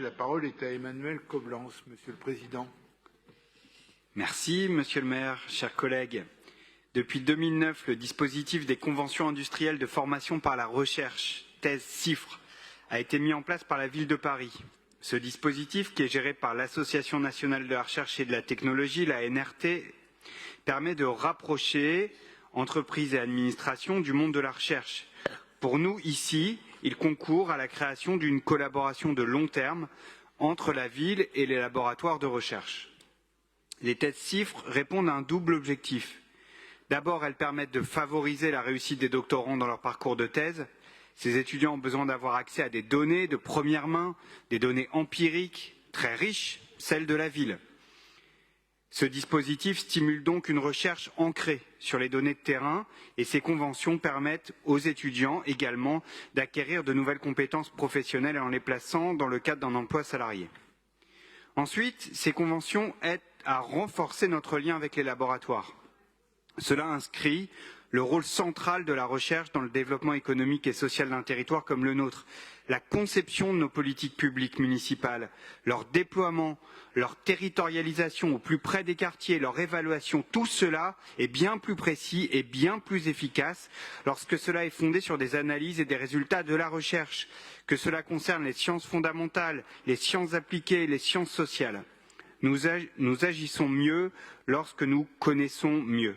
La parole est à Emmanuel Coblence, Monsieur le Président. Merci, Monsieur le maire, chers collègues. Depuis 2009, le dispositif des conventions industrielles de formation par la recherche, thèse CIFRE, a été mis en place par la ville de Paris. Ce dispositif, qui est géré par l'Association nationale de la recherche et de la technologie, la NRT, permet de rapprocher entreprises et administrations du monde de la recherche. Pour nous, ici, il concourt à la création d'une collaboration de long terme entre la ville et les laboratoires de recherche. Les thèses CIFRE répondent à un double objectif. D'abord, elles permettent de favoriser la réussite des doctorants dans leur parcours de thèse. Ces étudiants ont besoin d'avoir accès à des données de première main, des données empiriques très riches, celles de la ville. Ce dispositif stimule donc une recherche ancrée sur les données de terrain et ces conventions permettent aux étudiants également d'acquérir de nouvelles compétences professionnelles en les plaçant dans le cadre d'un emploi salarié. Ensuite, ces conventions aident à renforcer notre lien avec les laboratoires. Cela inscrit le rôle central de la recherche dans le développement économique et social d'un territoire comme le nôtre. La conception de nos politiques publiques municipales, leur déploiement, leur territorialisation au plus près des quartiers, leur évaluation, tout cela est bien plus précis et bien plus efficace lorsque cela est fondé sur des analyses et des résultats de la recherche, que cela concerne les sciences fondamentales, les sciences appliquées, les sciences sociales. Nous agissons mieux lorsque nous connaissons mieux.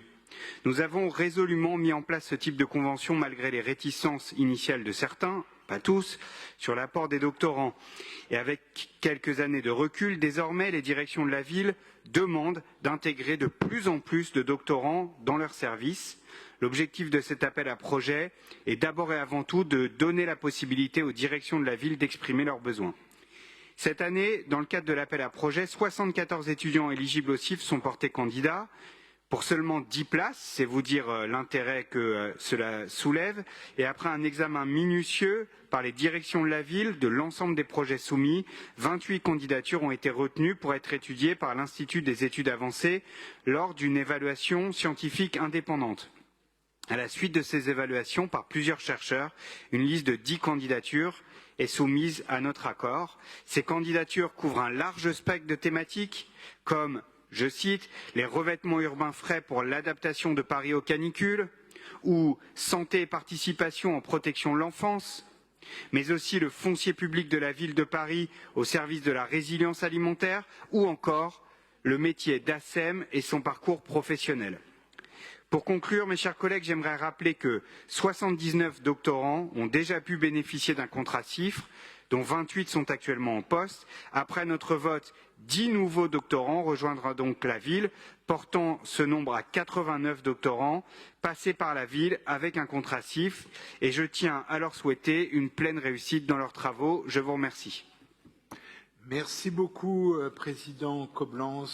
Nous avons résolument mis en place ce type de convention malgré les réticences initiales de certains, pas tous, sur l'apport des doctorants. Et avec quelques années de recul, désormais, les directions de la ville demandent d'intégrer de plus en plus de doctorants dans leurs services. L'objectif de cet appel à projet est d'abord et avant tout de donner la possibilité aux directions de la ville d'exprimer leurs besoins. Cette année, dans le cadre de l'appel à projet, 74 étudiants éligibles au CIF sont portés candidats. Pour seulement 10 places, c'est vous dire l'intérêt que cela soulève, et après un examen minutieux par les directions de la ville de l'ensemble des projets soumis, 28 candidatures ont été retenues pour être étudiées par l'Institut des études avancées lors d'une évaluation scientifique indépendante. À la suite de ces évaluations par plusieurs chercheurs, une liste de 10 candidatures est soumise à notre accord. Ces candidatures couvrent un large spectre de thématiques comme je cite, les revêtements urbains frais pour l'adaptation de Paris aux canicules, ou santé et participation en protection de l'enfance, mais aussi le foncier public de la ville de Paris au service de la résilience alimentaire, ou encore le métier d'ASEM et son parcours professionnel. Pour conclure, mes chers collègues, j'aimerais rappeler que 79 doctorants ont déjà pu bénéficier d'un contrat CIFRE, dont 28 sont actuellement en poste. Après notre vote, 10 nouveaux doctorants rejoindront donc la ville, portant ce nombre à 89 doctorants passés par la ville avec un contrat CIFRE. Et je tiens à leur souhaiter une pleine réussite dans leurs travaux. Je vous remercie. Merci beaucoup, Président Coblence.